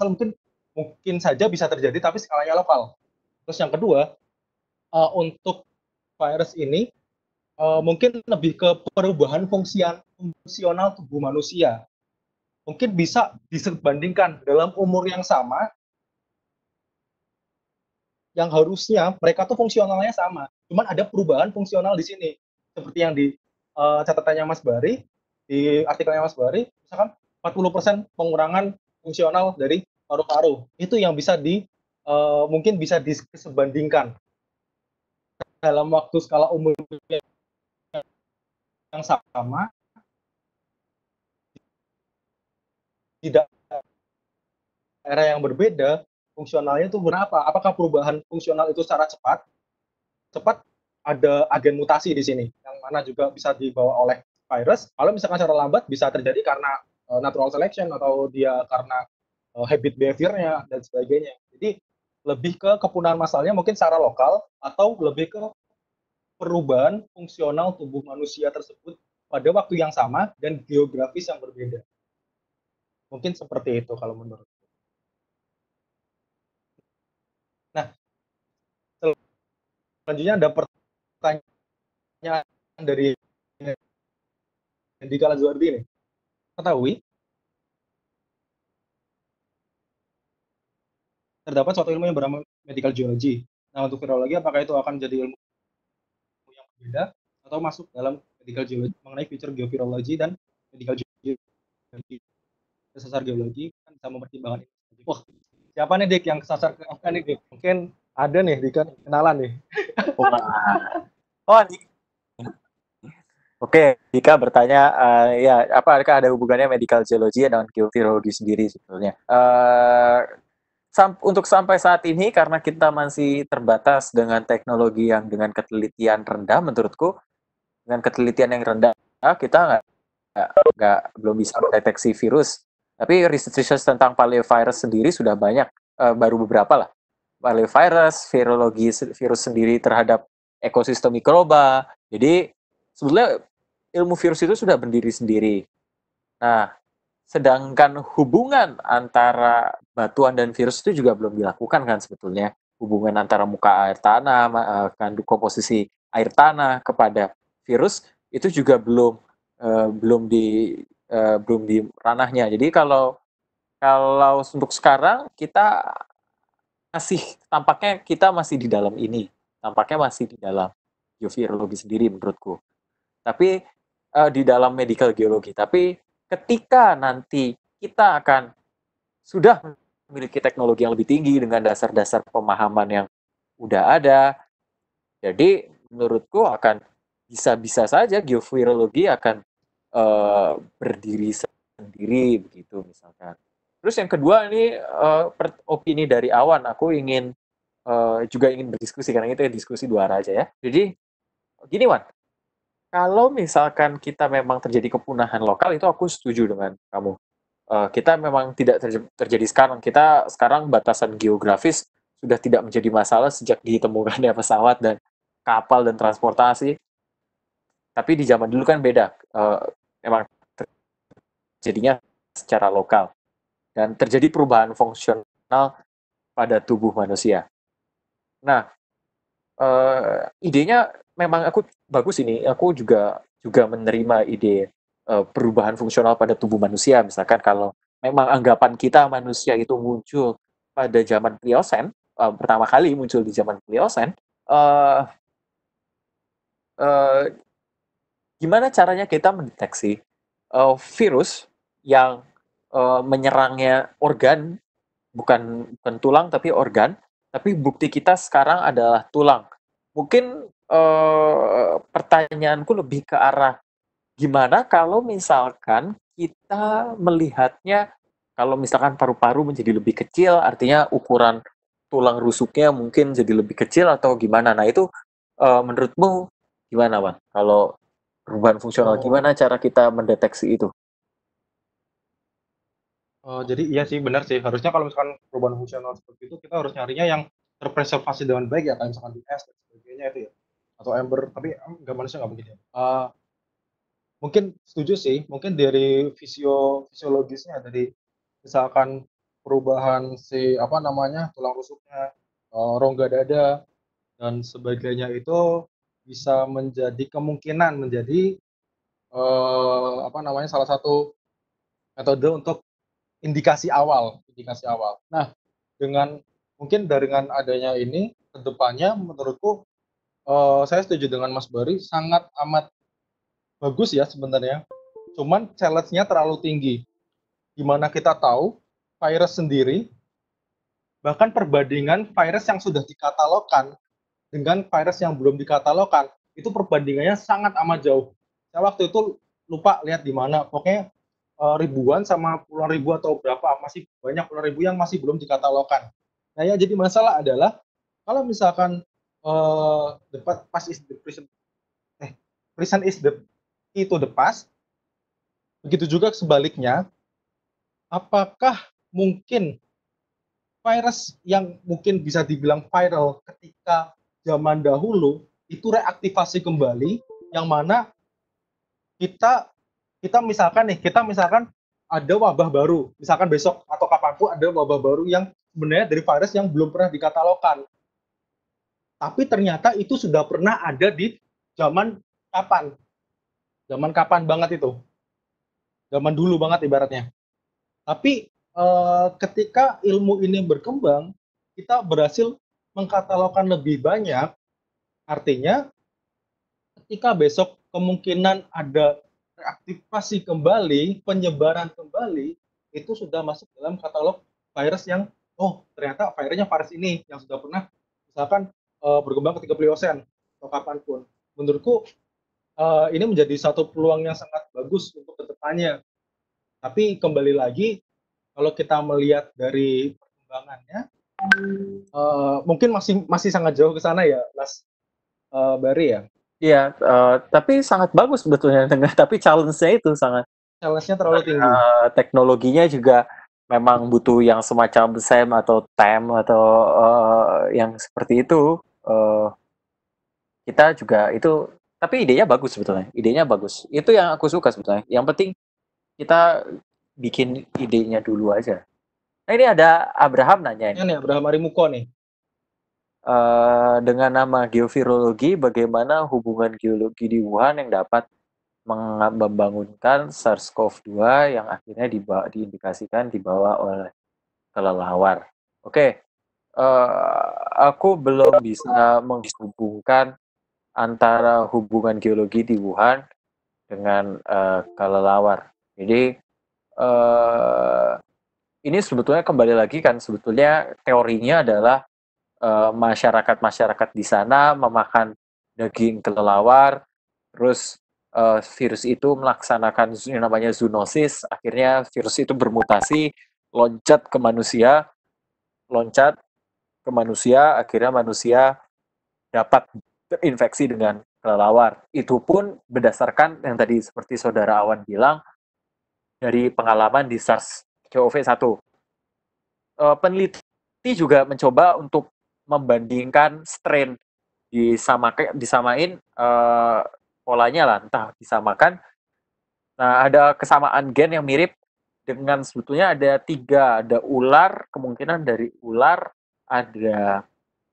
universal mungkin mungkin saja bisa terjadi tapi skalanya lokal. Terus yang kedua, untuk virus ini mungkin lebih ke perubahan fungsional tubuh manusia. Mungkin bisa disebandingkan dalam umur yang sama, yang harusnya mereka tuh fungsionalnya sama. Cuman ada perubahan fungsional di sini. Seperti yang di catatannya Mas Bari, di artikelnya Mas Bari, misalkan 40% pengurangan fungsional dari paru-paru. Itu yang bisa mungkin bisa disebandingkan dalam waktu skala umur yang sama, di daerah yang berbeda, fungsionalnya itu berapa? Apakah perubahan fungsional itu secara cepat ada agen mutasi di sini, yang mana juga bisa dibawa oleh virus. Kalau misalkan secara lambat bisa terjadi karena natural selection atau dia karena habit behavior-nya dan sebagainya. Jadi lebih ke kepunahan masalahnya mungkin secara lokal atau lebih ke perubahan fungsional tubuh manusia tersebut pada waktu yang sama dan geografis yang berbeda. Mungkin seperti itu kalau menurut. Nah, selanjutnya ada pertanyaan dari Hendika Lazuardi ini. Ketahui terdapat suatu ilmu yang bernama medical geology. Nah, untuk virologi, apakah itu akan jadi ilmu yang berbeda atau masuk dalam medical geology mengenai future geovirology dan medical geology, kesasar geologi kan bisa mempertimbangkan ini. Wah, siapa nih Dik yang kesasar ke FK nih Dik? Mungkin ada nih Dik kan kenalan nih. Wah. Oh, oke, Dika bertanya, ya apakah ada hubungannya medical geology dengan geovirologi sendiri sebetulnya? Untuk sampai saat ini karena kita masih terbatas dengan teknologi yang dengan ketelitian rendah, menurutku dengan ketelitian yang rendah kita belum bisa mendeteksi virus. Tapi research tentang paleo-virus sendiri sudah banyak, baru beberapa lah. Paleo-virus, virologi virus sendiri terhadap ekosistem mikroba. Jadi sebetulnya ilmu virus itu sudah berdiri sendiri. Nah, sedangkan hubungan antara batuan dan virus itu juga belum dilakukan kan sebetulnya. Hubungan antara muka air tanah, kandung komposisi air tanah kepada virus itu juga belum di ranahnya. Jadi kalau kalau untuk sekarang kita tampaknya kita masih di dalam ini. Tampaknya masih di dalam geovirologi sendiri menurutku. Tapi di dalam medical geologi. Tapi ketika nanti kita akan sudah memiliki teknologi yang lebih tinggi dengan dasar-dasar pemahaman yang udah ada, jadi menurutku akan bisa-bisa saja geovirologi akan berdiri sendiri begitu misalkan. Terus yang kedua ini opini dari Awan, aku juga ingin berdiskusi karena itu diskusi dua arah aja ya. Jadi gini Wan, kalau misalkan kita memang terjadi kepunahan lokal, itu aku setuju dengan kamu. Kita memang tidak terjadi sekarang. Kita sekarang batasan geografis sudah tidak menjadi masalah sejak ditemukannya pesawat dan kapal dan transportasi. Tapi di zaman dulu kan beda. Memang terjadinya secara lokal. Dan terjadi perubahan fungsional pada tubuh manusia. Nah, idenya memang aku bagus ini. Aku juga menerima ide perubahan fungsional pada tubuh manusia. Misalkan kalau memang anggapan kita manusia itu muncul pada zaman Pliocene, pertama kali muncul di zaman Pliocene, uh, uh, gimana caranya kita mendeteksi virus yang menyerangnya organ, bukan tulang tapi organ, tapi bukti kita sekarang adalah tulang. Mungkin pertanyaanku lebih ke arah gimana kalau misalkan kita melihatnya, kalau misalkan paru-paru menjadi lebih kecil, artinya ukuran tulang rusuknya mungkin jadi lebih kecil atau gimana? Nah itu menurutmu gimana, Bang? Kalau perubahan fungsional, Oh, gimana cara kita mendeteksi itu? jadi iya sih benar sih. Harusnya kalau misalkan perubahan fungsional seperti itu kita harus nyarinya yang terpreservasi dengan baik ya, kayak misalkan di es dan sebagainya itu ya. Atau ember, tapi nggak manusia nggak mungkin ya. Mungkin setuju sih, mungkin dari fisiologisnya, dari misalkan perubahan si apa namanya tulang rusuknya, rongga dada dan sebagainya itu bisa menjadi kemungkinan menjadi apa namanya salah satu metode untuk indikasi awal. Nah, dengan mungkin dengan adanya ini kedepannya menurutku saya setuju dengan Mas Bari sangat amat bagus ya sebenarnya. Cuman challenge-nya terlalu tinggi. Dimana kita tahu virus sendiri bahkan perbandingan virus yang sudah dikatalogkan dengan virus yang belum dikatalogkan itu perbandingannya sangat amat jauh. Saya waktu itu lupa lihat di mana, pokoknya ribuan sama puluhan ribu atau berapa, masih banyak puluhan ribu yang masih belum dikatalogkan. Nah, yang jadi masalah adalah kalau misalkan the past is the prison, prison is the key to the past, begitu juga sebaliknya, apakah mungkin virus yang mungkin bisa dibilang viral ketika zaman dahulu itu reaktivasi kembali, yang mana kita kita misalkan ada wabah baru, misalkan besok atau kapanpun ada wabah baru yang sebenarnya dari virus yang belum pernah dikatalogkan, tapi ternyata itu sudah pernah ada di zaman kapan, zaman kapan banget itu, zaman dulu banget ibaratnya. Tapi ketika ilmu ini berkembang, kita berhasil mengkatalogkan lebih banyak, artinya ketika besok kemungkinan ada reaktivasi kembali, penyebaran kembali, itu sudah masuk dalam katalog virus yang, oh ternyata virusnya virus ini yang sudah pernah misalkan berkembang ketika Pliocene atau kapanpun. Menurutku ini menjadi satu peluang yang sangat bagus untuk kedepannya. Tapi kembali lagi, kalau kita melihat dari perkembangannya, mungkin masih sangat jauh ke sana ya, Mas Bari ya. Iya, tapi sangat bagus sebetulnya tapi challenge-nya itu sangat Challenge-nya terlalu tinggi. teknologinya juga memang butuh yang semacam SEM atau TEM atau yang seperti itu. Kita juga itu, tapi idenya bagus sebetulnya. Idenya bagus. Itu yang aku suka sebetulnya. Yang penting kita bikin idenya dulu aja. Nah, ini ada Abraham nanya Ini ini. nih Abraham Arimuko nih. Dengan nama geovirologi, bagaimana hubungan geologi di Wuhan yang dapat membangunkan SARS-CoV-2 yang akhirnya diindikasikan dibawa oleh kelelawar. Oke, aku belum bisa menghubungkan antara hubungan geologi di Wuhan dengan kelelawar. Jadi ini sebetulnya kembali lagi kan sebetulnya teorinya adalah masyarakat-masyarakat di sana memakan daging kelelawar, terus virus itu melaksanakan yang namanya zoonosis, akhirnya virus itu bermutasi, loncat ke manusia, akhirnya manusia dapat terinfeksi dengan kelelawar. Itu pun berdasarkan yang tadi seperti saudara Awan bilang, dari pengalaman di SARS-CoV-1. Peneliti juga mencoba untuk membandingkan strain, disamain polanya lah, entah disamakan. Nah, ada kesamaan gen yang mirip dengan sebetulnya ada 3, ada ular, kemungkinan dari ular, ada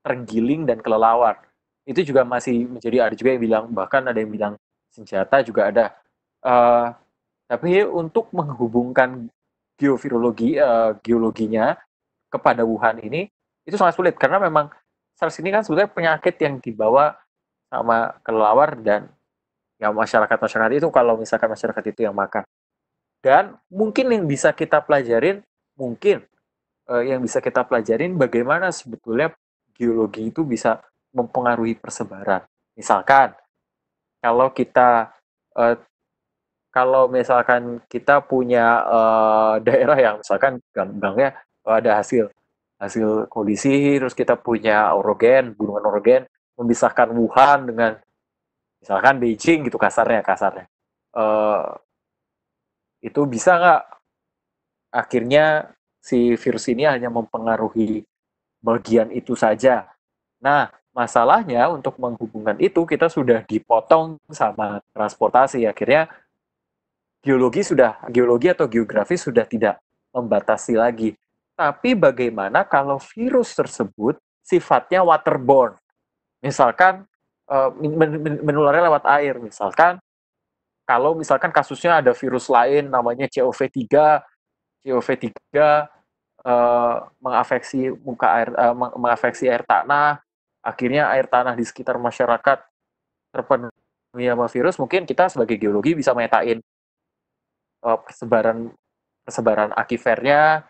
terenggiling dan kelelawar. Itu juga masih ada juga yang bilang, bahkan ada yang bilang senjata juga ada. Tapi untuk menghubungkan geologinya kepada Wuhan ini itu sangat sulit karena memang SARS ini kan sebetulnya penyakit yang dibawa sama kelelawar dan ya masyarakat itu kalau misalkan masyarakat itu yang makan. Dan mungkin yang bisa kita pelajarin bagaimana sebetulnya geologi itu bisa mempengaruhi persebaran. Misalkan kalau kita misalkan kita punya daerah yang misalkan gampangnya ada hasil kolisi, terus kita punya gunungan orogen memisahkan Wuhan dengan misalkan Beijing gitu kasarnya. Itu bisa nggak akhirnya si virus ini hanya mempengaruhi bagian itu saja. Nah, masalahnya untuk menghubungkan itu kita sudah dipotong sama transportasi. Akhirnya geologi atau geografi sudah tidak membatasi lagi. Tapi bagaimana kalau virus tersebut sifatnya waterborne? Misalkan menularnya lewat air. Misalkan kalau misalkan kasusnya ada virus lain namanya COV3, COV3 mengafeksi muka air, mengafeksi air tanah, akhirnya air tanah di sekitar masyarakat terpenuhi sama virus, mungkin kita sebagai geologi bisa metain persebaran persebaran akifernya,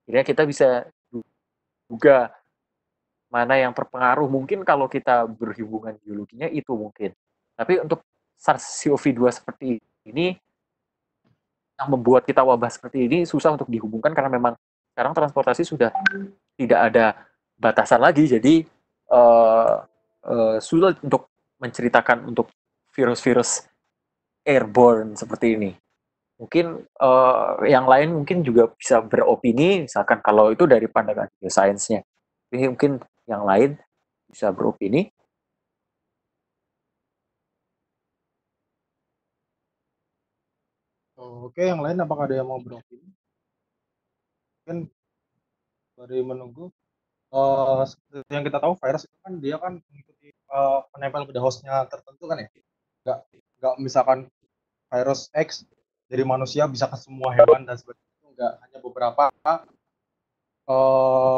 akhirnya kita bisa juga mana yang terpengaruh. Mungkin kalau kita berhubungan geologinya itu mungkin. Tapi untuk SARS-CoV-2 seperti ini, yang membuat kita wabah seperti ini susah untuk dihubungkan karena memang sekarang transportasi sudah tidak ada batasan lagi, jadi sulit untuk menceritakan untuk virus-virus airborne seperti ini. Mungkin yang lain mungkin juga bisa beropini, misalkan kalau itu dari pandangan geosainsnya. Ini mungkin yang lain bisa beropini. Oke, yang lain apakah ada yang mau beropini? Mungkin dari menunggu. Seperti yang kita tahu virus itu kan dia kan mengikuti menempel pada hostnya tertentu kan ya. Nggak, nggak misalkan virus X dari manusia bisa ke semua hewan dan sebagainya. Itu nggak, hanya beberapa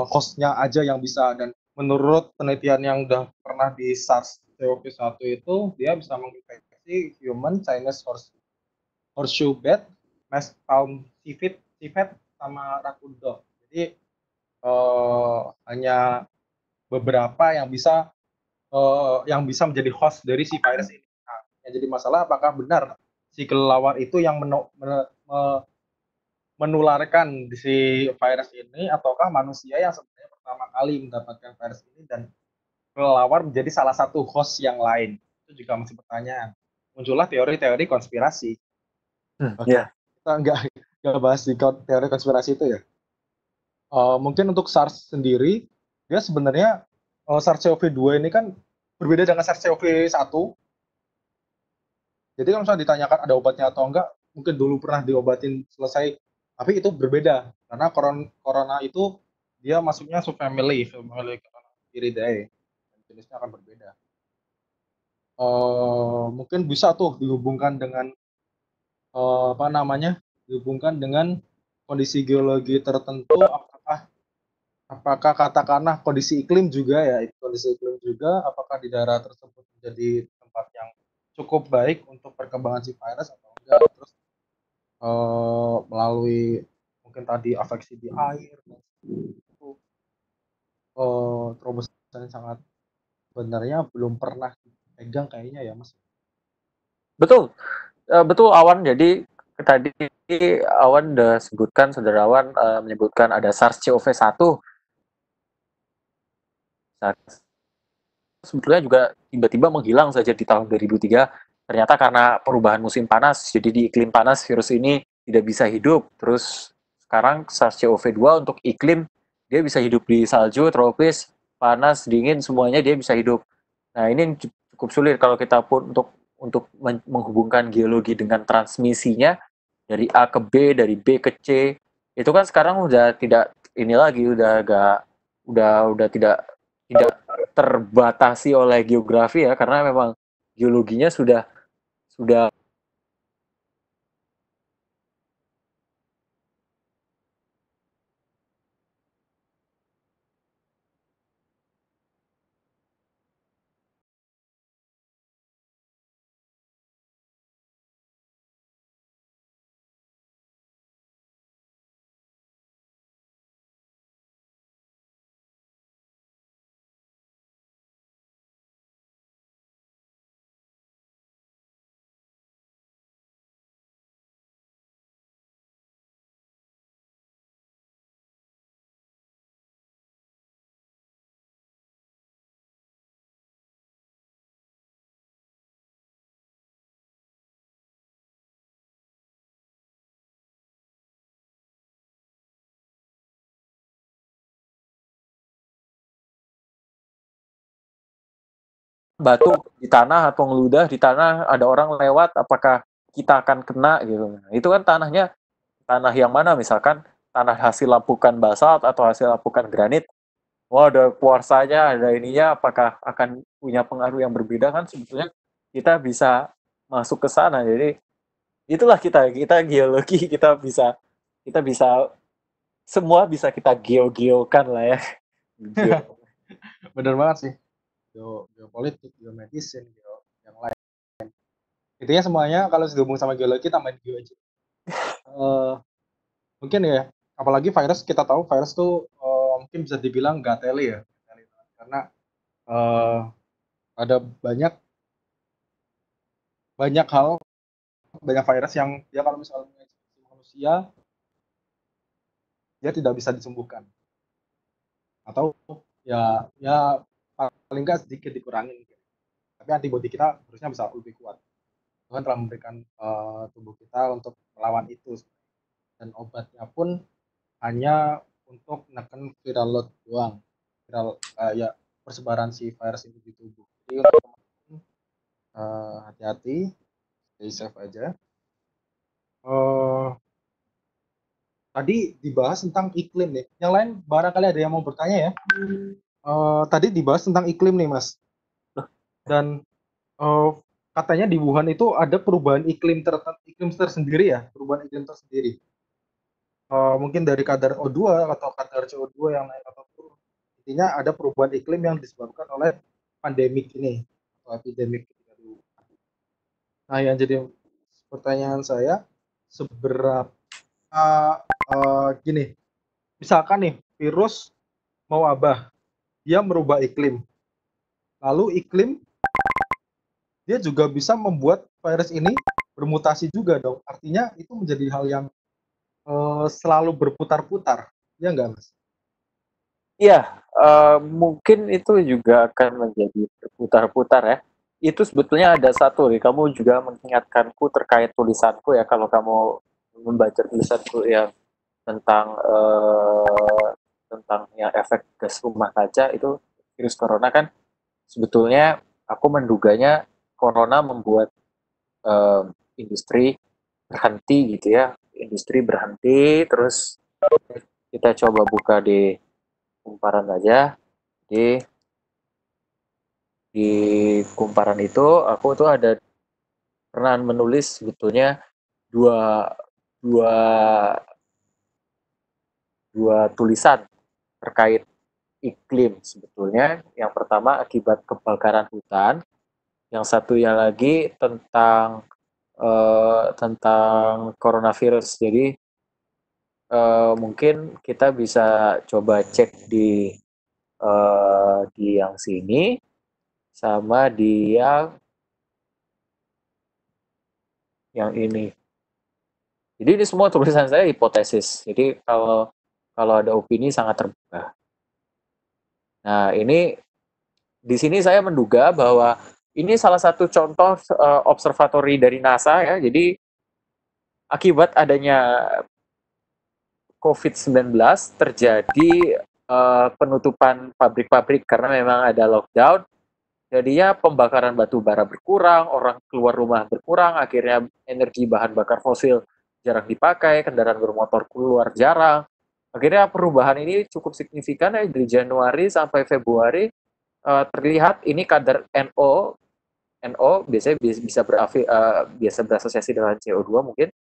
hostnya aja yang bisa. Dan menurut penelitian yang udah pernah di SARS-CoV-1 itu dia bisa menginfeksi human, Chinese horseshoe bat, mesh palm civet, sama raccoon dog. Jadi hanya beberapa yang bisa menjadi host dari si virus ini. Nah, yang jadi masalah apakah benar si kelelawar itu yang menularkan si virus ini, ataukah manusia yang sebenarnya pertama kali mendapatkan virus ini dan kelelawar menjadi salah satu host yang lain. Itu juga masih pertanyaan. Muncullah teori-teori konspirasi. Oke, Ya. kita nggak bahas di teori konspirasi itu ya. Mungkin untuk SARS sendiri, dia sebenarnya SARS-CoV-2 ini kan berbeda dengan SARS-CoV-1. Jadi kalau misalnya ditanyakan ada obatnya atau enggak, mungkin dulu pernah diobatin selesai, tapi itu berbeda karena corona itu dia masuknya subfamily Coronaviridae, jenisnya akan berbeda. Mungkin bisa tuh dihubungkan dengan dihubungkan dengan kondisi geologi tertentu. Apakah katakanlah kondisi iklim juga ya, kondisi iklim juga, apakah di daerah tersebut menjadi tempat yang cukup baik untuk perkembangan si virus atau enggak, terus melalui mungkin tadi afeksi di air, itu terobosan sangat sebenarnya belum pernah dipegang kayaknya ya Mas. Betul, betul Awan. Jadi tadi Awan udah sebutkan, saudara Awan menyebutkan ada SARS-CoV-1. Sebetulnya juga tiba-tiba menghilang saja di tahun 2003. Ternyata karena perubahan musim panas, jadi di iklim panas virus ini tidak bisa hidup. Terus sekarang SARS-CoV-2 untuk iklim, dia bisa hidup di salju, tropis, panas, dingin, semuanya dia bisa hidup. Nah ini cukup sulit kalau kita pun untuk menghubungkan geologi dengan transmisinya dari A ke B, dari B ke C. Itu kan sekarang udah tidak ini lagi, udah tidak terbatasi oleh geografi ya, karena memang geologinya sudah batu di tanah atau ngeludah di tanah, ada orang lewat, apakah kita akan kena gitu. Nah, itu kan tanah yang mana misalkan tanah hasil lapukan basalt atau hasil lapukan granit, wah ada kuarsanya, ada ininya, apakah akan punya pengaruh yang berbeda kan sebetulnya kita bisa masuk ke sana. Jadi itulah kita geologi, kita bisa semua bisa kita geogeokan lah ya. Geo. Bener banget sih. Geopolitik, geomedicine, yang lain. Intinya semuanya kalau dihubung sama geologi tambahin geo aja. Mungkin ya, apalagi virus, kita tahu virus tuh mungkin bisa dibilang nggak teli ya. Karena ada banyak hal, banyak virus yang dia kalau misalnya menginfeksi manusia, dia tidak bisa disembuhkan. Atau ya paling nggak sedikit dikurangin. Tapi antibodi kita harusnya bisa lebih kuat. Tuhan telah memberikan tubuh kita untuk melawan itu. Dan obatnya pun hanya untuk menekan viral load doang, ya persebaran si virus ini di tubuh. Jadi untuk teman-teman hati-hati, stay safe aja. Tadi dibahas tentang iklim nih. Yang lain barangkali ada yang mau bertanya ya. Tadi dibahas tentang iklim nih Mas. Dan katanya di Wuhan itu ada perubahan iklim tersendiri ya, perubahan iklim tersendiri. Mungkin dari kadar O2 atau kadar CO2 yang naik atau turun. Intinya ada perubahan iklim yang disebabkan oleh pandemik ini atau epidemik. Nah, yang jadi pertanyaan saya, seberapa gini, misalkan nih virus mau wabah, dia merubah iklim, lalu iklim dia juga bisa membuat virus ini bermutasi juga dong. Artinya itu menjadi hal yang selalu berputar-putar, ya nggak Mas? Iya, mungkin itu juga akan menjadi berputar-putar ya. Itu sebetulnya ada satu nih, kamu juga mengingatkanku terkait tulisanku ya, kalau kamu membaca tulisanku yang tentang yang efek gas rumah kaca itu virus corona kan, sebetulnya aku menduganya corona membuat industri berhenti gitu ya, industri berhenti. Terus kita coba buka di kumparan aja, di kumparan itu aku tuh ada pernah menulis sebetulnya dua dua dua tulisan terkait iklim sebetulnya. Yang pertama akibat kebakaran hutan, yang satunya lagi tentang coronavirus. Jadi mungkin kita bisa coba cek di yang sini sama di yang ini. Jadi ini semua tulisan saya hipotesis. Jadi kalau ada opini sangat terbuka. Nah, ini di sini saya menduga bahwa ini salah satu contoh observatory dari NASA ya. Jadi akibat adanya COVID-19 terjadi penutupan pabrik-pabrik karena memang ada lockdown. Jadinya pembakaran batu bara berkurang, orang keluar rumah berkurang, akhirnya energi bahan bakar fosil jarang dipakai, kendaraan bermotor keluar jarang. Akhirnya perubahan ini cukup signifikan ya, dari Januari sampai Februari terlihat ini kadar NO biasanya biasa berasosiasi dengan CO2 mungkin,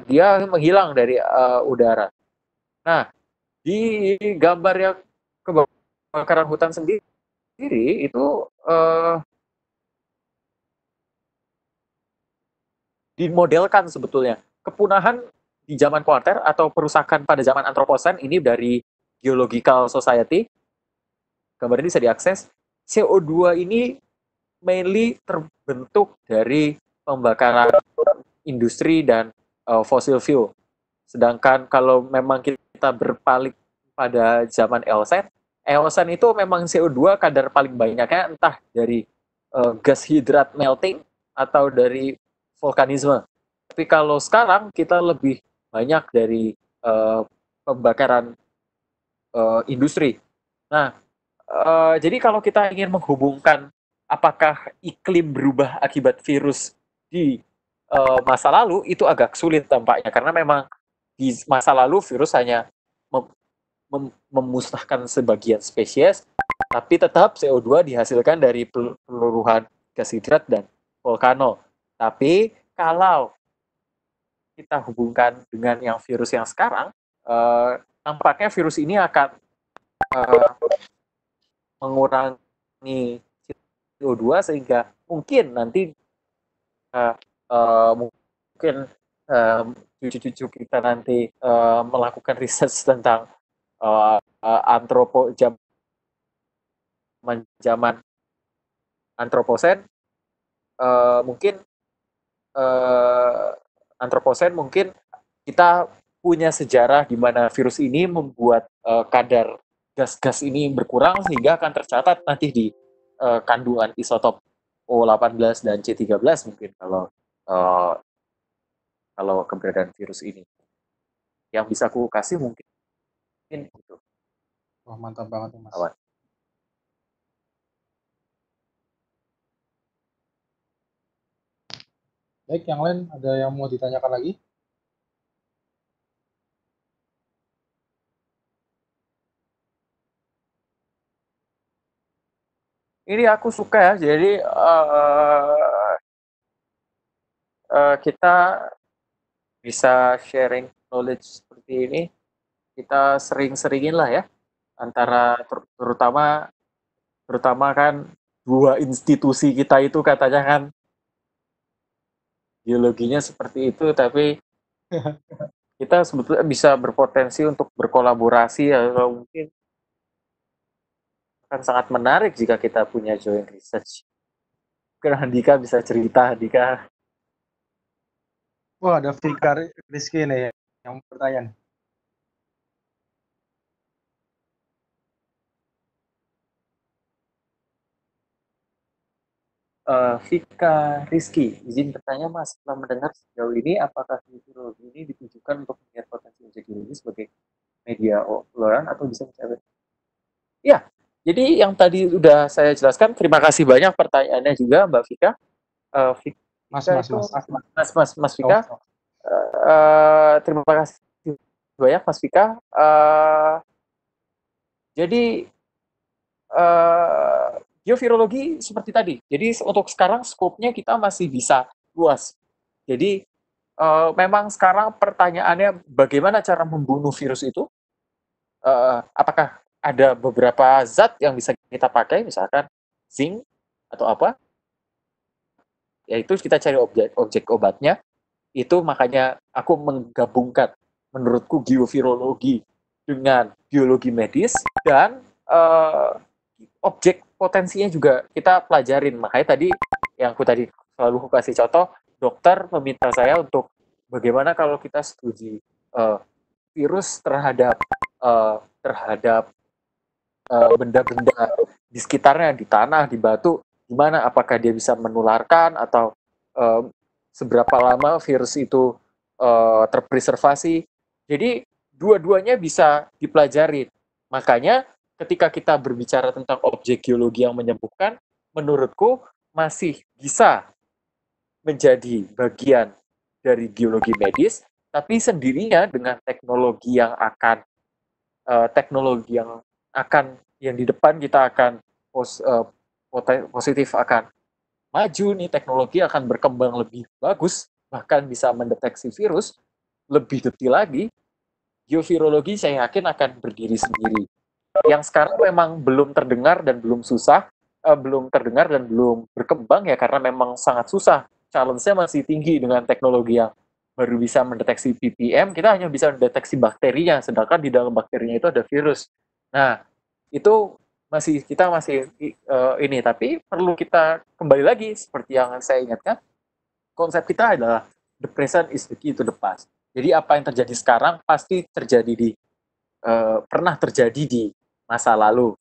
dia menghilang dari udara. Nah, di gambar yang kebakaran hutan sendiri itu dimodelkan sebetulnya kepunahan di zaman kuarter atau perusakan pada zaman antroposen ini dari Geological Society. Gambar ini bisa diakses. CO2 ini mainly terbentuk dari pembakaran industri dan fossil fuel. Sedangkan kalau memang kita berpaling pada zaman Eosen itu memang CO2 kadar paling banyaknya entah dari gas hidrat melting atau dari vulkanisme. Tapi kalau sekarang kita lebih banyak dari pembakaran industri. Nah, jadi kalau kita ingin menghubungkan apakah iklim berubah akibat virus di masa lalu, itu agak sulit tampaknya karena memang di masa lalu virus hanya memusnahkan sebagian spesies, tapi tetap CO2 dihasilkan dari peluruhan gas hidrat dan volcano. Tapi kalau kita hubungkan dengan yang virus yang sekarang, nampaknya virus ini akan mengurangi CO2 sehingga mungkin nanti mungkin cucu-cucu kita nanti melakukan riset tentang zaman antroposen, mungkin antroposen mungkin kita punya sejarah di mana virus ini membuat kadar gas-gas ini berkurang sehingga akan tercatat nanti di kandungan isotop O18 dan C13 mungkin kalau keberadaan virus ini. Yang bisa aku kasih mungkin gitu. Wah, mantap banget Mas. Awan. Baik, yang lain ada yang mau ditanyakan lagi? Ini aku suka ya, jadi kita bisa sharing knowledge seperti ini, kita sering-seringin lah ya, antara terutama kan dua institusi kita itu katanya kan biologinya seperti itu, tapi kita sebetulnya bisa berpotensi untuk berkolaborasi ya, mungkin akan sangat menarik jika kita punya joint research. Mungkin Handika bisa cerita, Handika. Wah, ada Fikar Rizky nih yang bertanya. Vika Rizky, izin bertanya Mas, setelah mendengar sejauh ini, apakah virologi ini ditujukan untuk melihat potensi objek biologi sebagai media obrolan atau bisa mencapai? Ya, jadi yang tadi sudah saya jelaskan, terima kasih banyak pertanyaannya juga Mbak Vika. Mas Vika. Terima kasih banyak Mas Vika. Jadi biovirologi seperti tadi. Jadi untuk sekarang skopnya kita masih bisa luas. Jadi memang sekarang pertanyaannya bagaimana cara membunuh virus itu? Apakah ada beberapa zat yang bisa kita pakai, misalkan zinc atau apa? Yaitu kita cari objek obatnya. Itu makanya aku menggabungkan menurutku biovirologi dengan biologi medis dan objek potensinya juga kita pelajarin. Makanya tadi yang aku tadi selalu kasih contoh, dokter meminta saya untuk bagaimana kalau kita studi virus terhadap benda-benda di sekitarnya, di tanah, di batu, gimana? Apakah dia bisa menularkan atau seberapa lama virus itu terpreservasi? Jadi dua-duanya bisa dipelajari. Makanya ketika kita berbicara tentang objek geologi yang menyembuhkan, menurutku masih bisa menjadi bagian dari biologi medis, tapi sendirinya dengan teknologi yang yang di depan kita akan positif akan maju nih, teknologi akan berkembang lebih bagus, bahkan bisa mendeteksi virus lebih detail lagi. Biovirologi saya yakin akan berdiri sendiri. Yang sekarang memang belum terdengar dan belum berkembang ya, karena memang sangat susah. Challenge-nya masih tinggi dengan teknologi yang baru bisa mendeteksi ppm, kita hanya bisa mendeteksi bakterinya, sedangkan di dalam bakterinya itu ada virus. Nah, itu kita masih ini, tapi perlu kita kembali lagi seperti yang saya ingatkan, konsep kita adalah the present is the key to the past. Jadi apa yang terjadi sekarang pasti pernah terjadi di masa lalu.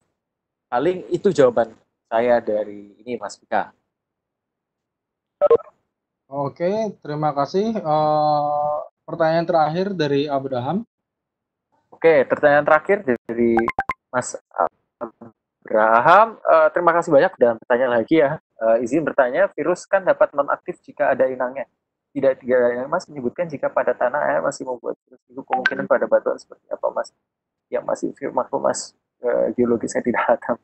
Paling itu jawaban saya dari ini, Mas Vika. Oke, terima kasih. Pertanyaan terakhir dari Abraham. Oke, pertanyaan terakhir dari Mas Abraham. Terima kasih banyak dan bertanya lagi ya. Izin bertanya, virus kan dapat nonaktif jika ada inangnya. Mas menyebutkan jika pada tanah air masih membuat virus hidup, kemungkinan pada batuan seperti apa Mas? Yang masih maklum Mas, geologisnya tidak hatam.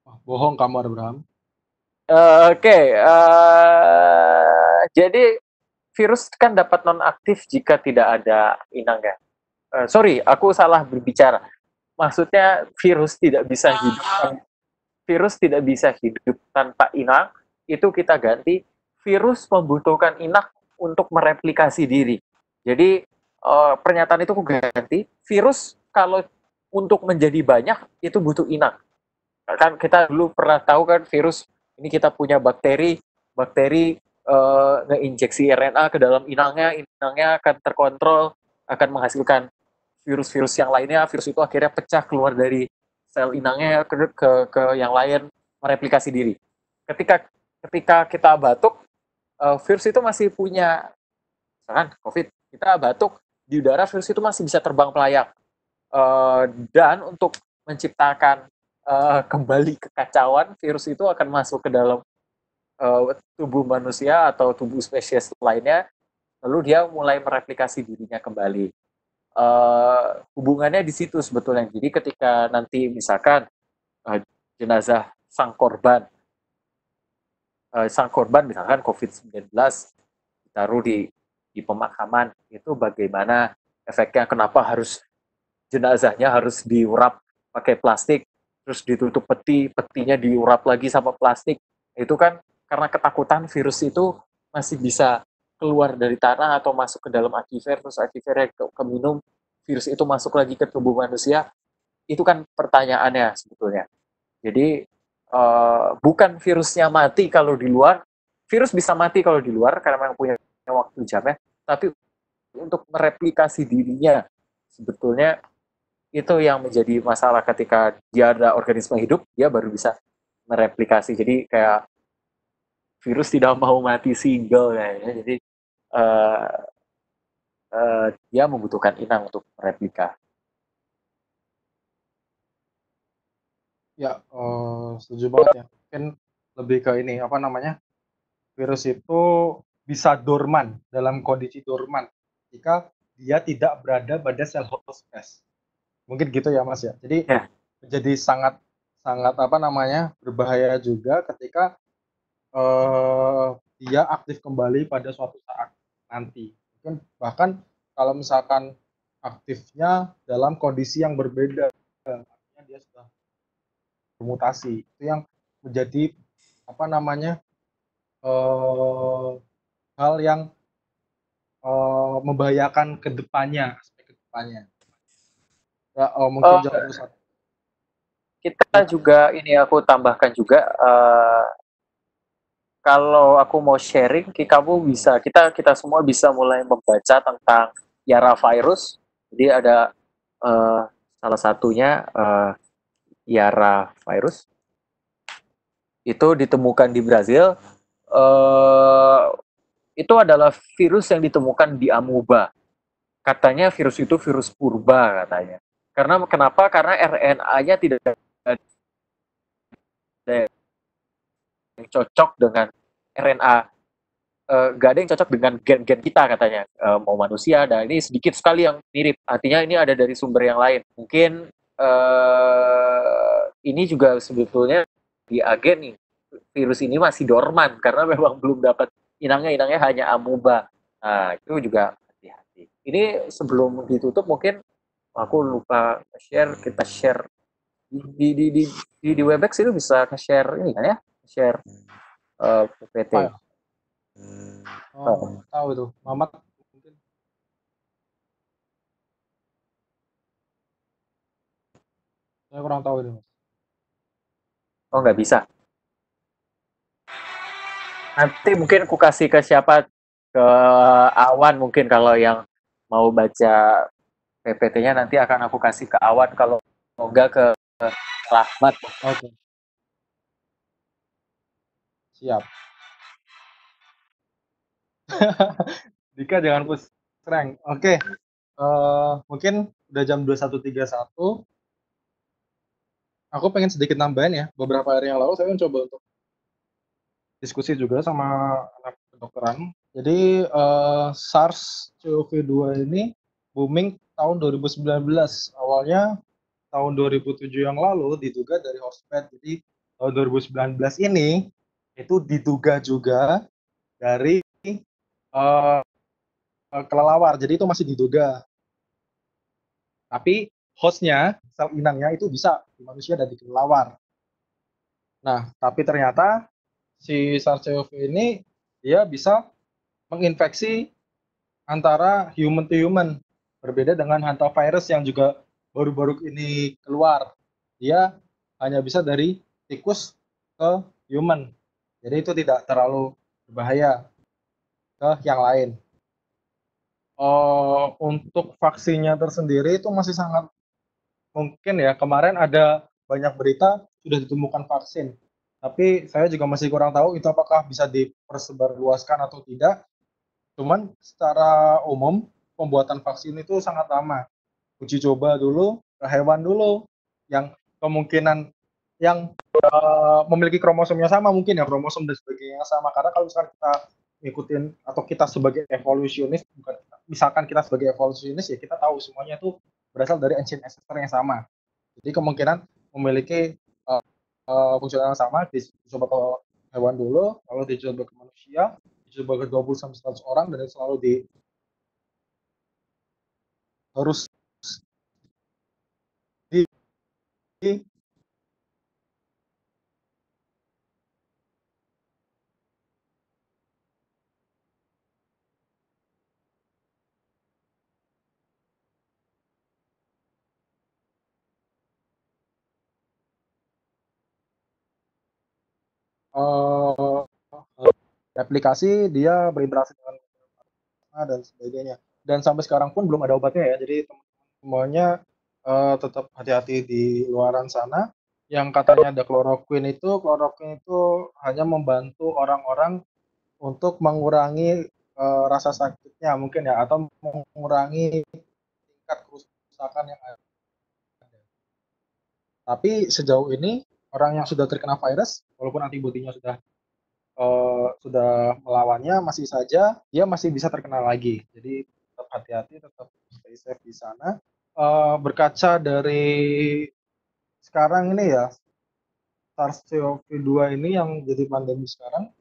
Wah, bohong kamu Abraham. Oke, jadi virus kan dapat nonaktif jika tidak ada inangnya. Sorry, aku salah berbicara. Maksudnya virus tidak bisa hidup tanpa inang. Itu kita ganti, virus membutuhkan inang untuk mereplikasi diri. Jadi pernyataan itu aku ganti, virus kalau untuk menjadi banyak itu butuh inang. Kan kita dulu pernah tahu kan virus ini, kita punya bakteri ngeinjeksi RNA ke dalam inangnya akan terkontrol, akan menghasilkan virus-virus yang lainnya. Virus itu akhirnya pecah keluar dari sel inangnya ke yang lain, mereplikasi diri. Ketika kita batuk, virus itu masih punya, misalkan COVID, kita batuk di udara, virus itu masih bisa terbang melayang. Dan untuk menciptakan kembali kekacauan, virus itu akan masuk ke dalam tubuh manusia atau tubuh spesies lainnya, lalu dia mulai mereplikasi dirinya kembali. Hubungannya di situ sebetulnya. Jadi ketika nanti misalkan jenazah sang korban misalkan COVID-19 ditaruh di pemakaman, itu bagaimana efeknya, kenapa harus jenazahnya harus diurap pakai plastik, terus ditutup petinya diurap lagi sama plastik. Itu kan karena ketakutan virus itu masih bisa keluar dari tanah atau masuk ke dalam akifer, terus akifernya keminum, virus itu masuk lagi ke tubuh manusia. Itu kan pertanyaannya sebetulnya. Jadi bukan virusnya mati kalau di luar, virus bisa mati kalau di luar karena memang punya waktu jamnya, tapi untuk mereplikasi dirinya sebetulnya itu yang menjadi masalah. Ketika dia ada organisme hidup, dia baru bisa mereplikasi. Jadi kayak virus tidak mau mati single kayaknya. Jadi dia membutuhkan inang untuk replika. Ya, setuju banget ya. Mungkin lebih ke ini, apa namanya, virus itu bisa dorman, dalam kondisi dorman, jika dia tidak berada pada sel host space. Mungkin gitu ya Mas ya. Jadi Ya. menjadi sangat apa namanya, berbahaya juga ketika dia aktif kembali pada suatu saat nanti. Mungkin bahkan kalau misalkan aktifnya dalam kondisi yang berbeda, artinya dia sudah bermutasi. Itu yang menjadi apa namanya, hal yang membahayakan ke depannya, aspek ke depannya. Ya, mungkin jangan satu. Kita juga ini, aku tambahkan juga, kalau aku mau sharing, kamu bisa, kita semua bisa mulai membaca tentang Yara virus. Jadi ada salah satunya Yara virus. Itu ditemukan di Brazil. Itu adalah virus yang ditemukan di amoeba. Katanya virus itu virus purba katanya. Karena kenapa? Karena RNA-nya tidak ada yang cocok dengan RNA, gak ada yang cocok dengan gen-gen kita katanya, mau manusia, dan ini sedikit sekali yang mirip. Artinya ini ada dari sumber yang lain. Mungkin ini juga sebetulnya di agen nih, virus ini masih dorman karena memang belum dapat inangnya hanya amoeba. Nah, itu juga hati-hati. Ini sebelum ditutup mungkin aku lupa share, kita share di Webex itu bisa share ini kan ya, share PPT. Tahu itu, Mamat mungkin. Saya kurang tahu itu, Mas. Oh, nggak bisa. Nanti mungkin aku kasih ke siapa, ke Awan mungkin, kalau yang mau baca PPT-nya nanti akan aku kasih ke Awan, kalau enggak ke Rahmat. Oke. Siap. Dika jangan push rank. Oke. Mungkin udah jam 21.31. Aku pengen sedikit nambahin ya. Beberapa hari yang lalu saya mencoba untuk diskusi juga sama anak kedokteran. Jadi SARS-CoV-2 ini booming tahun 2019. Awalnya tahun 2007 yang lalu diduga dari hosped. Jadi tahun 2019 ini itu diduga juga dari uh, kelelawar. Jadi itu masih diduga. Tapi hostnya, sel inangnya itu bisa di manusia dan di kelelawar. Nah, tapi ternyata si SARS-CoV ini dia bisa menginfeksi antara human to human. Berbeda dengan hantavirus yang juga baru-baru ini keluar. Dia hanya bisa dari tikus ke human. Jadi itu tidak terlalu berbahaya ke yang lain. Untuk vaksinnya tersendiri itu masih sangat mungkin ya. Kemarin ada banyak berita sudah ditemukan vaksin. Tapi saya juga masih kurang tahu itu apakah bisa dipersebarluaskan atau tidak. Cuman secara umum pembuatan vaksin itu sangat lama. Uji coba dulu ke hewan dulu yang kemungkinan yang memiliki kromosomnya sama mungkin ya, kromosom dan sebagainya sama. Karena kalau misalkan kita ngikutin atau kita sebagai evolusionis, bukan misalkan kita sebagai evolusionis ya kita tahu semuanya itu berasal dari ancient ancestor yang sama. Jadi kemungkinan memiliki fungsional yang sama dicoba ke hewan dulu, lalu dicoba ke manusia, dicoba ke 20 sampai 100 orang dan selalu harus di replikasi, dia berinteraksi dengan dan sebagainya. Dan sampai sekarang pun belum ada obatnya ya. Jadi teman-teman semuanya tetap hati-hati di luaran sana. Yang katanya ada kloroquine itu hanya membantu orang-orang untuk mengurangi rasa sakitnya mungkin ya, atau mengurangi tingkat kerusakan yang ada. Tapi sejauh ini orang yang sudah terkena virus, walaupun antibodinya sudah melawannya, masih saja dia masih bisa terkena lagi. Jadi tetap hati-hati, tetap stay safe di sana. Berkaca dari sekarang ini ya, SARS-CoV-2 ini yang jadi pandemi sekarang,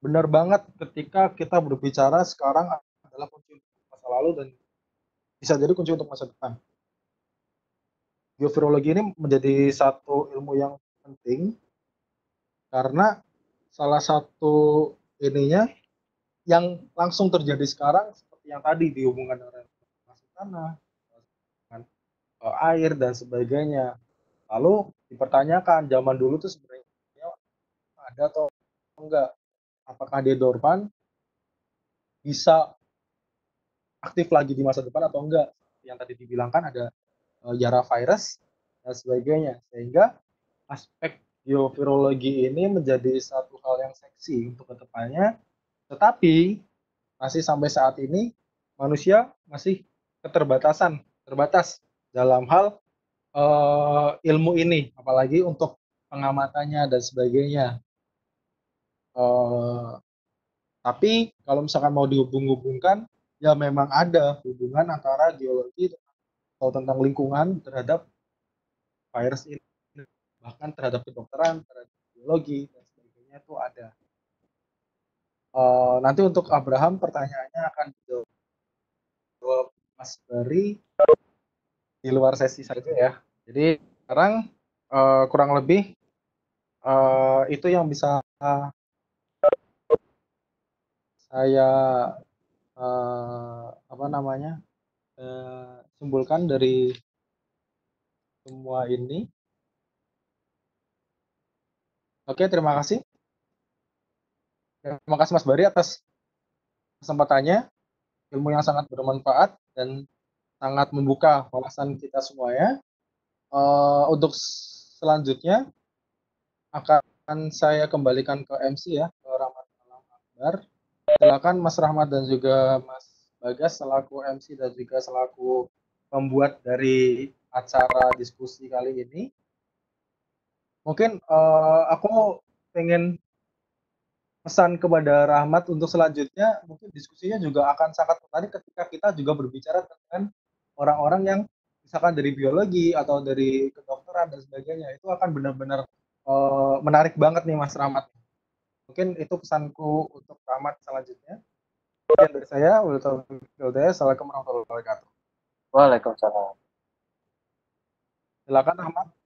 benar banget ketika kita berbicara sekarang adalah kunci untuk masa lalu dan bisa jadi kunci untuk masa depan. Biovirologi ini menjadi satu ilmu yang penting karena salah satu ininya yang langsung terjadi sekarang seperti yang tadi dihubungkan dengan masuk tanah, dengan air dan sebagainya. Lalu dipertanyakan zaman dulu tuh sebenarnya ada atau enggak? Apakah dia dorman bisa aktif lagi di masa depan atau enggak? Yang tadi dibilangkan ada Yara virus dan sebagainya. Sehingga aspek biovirologi ini menjadi satu hal yang seksi untuk kedepannya. Tetapi masih sampai saat ini manusia masih terbatas dalam hal ilmu ini, apalagi untuk pengamatannya dan sebagainya. Tapi kalau misalkan mau dihubung-hubungkan, ya memang ada hubungan antara geologi atau tentang lingkungan terhadap virus ini, bahkan terhadap kedokteran, terhadap biologi dan sebagainya itu ada. Nanti untuk Abraham pertanyaannya akan dijawab Mas Bari di luar sesi saja ya. Jadi sekarang kurang lebih itu yang bisa saya simpulkan dari semua ini. Oke, terima kasih. Terima kasih Mas Bari atas kesempatannya, ilmu yang sangat bermanfaat dan sangat membuka wawasan kita semuanya. Untuk selanjutnya akan saya kembalikan ke MC ya, ke Rahmat Alam Akbar. Silakan Mas Rahmat dan juga Mas Bagas selaku MC dan juga selaku pembuat dari acara diskusi kali ini. Mungkin aku pengen pesan kepada Rahmat untuk selanjutnya, mungkin diskusinya juga akan sangat menarik ketika kita juga berbicara dengan orang-orang yang misalkan dari biologi atau dari kedokteran dan sebagainya. Itu akan benar-benar menarik banget nih Mas Rahmat. Mungkin itu pesanku untuk Rahmat selanjutnya. Sekian dari saya, Assalamualaikum warahmatullahi wabarakatuh. Waalaikumsalam. Silakan Rahmat.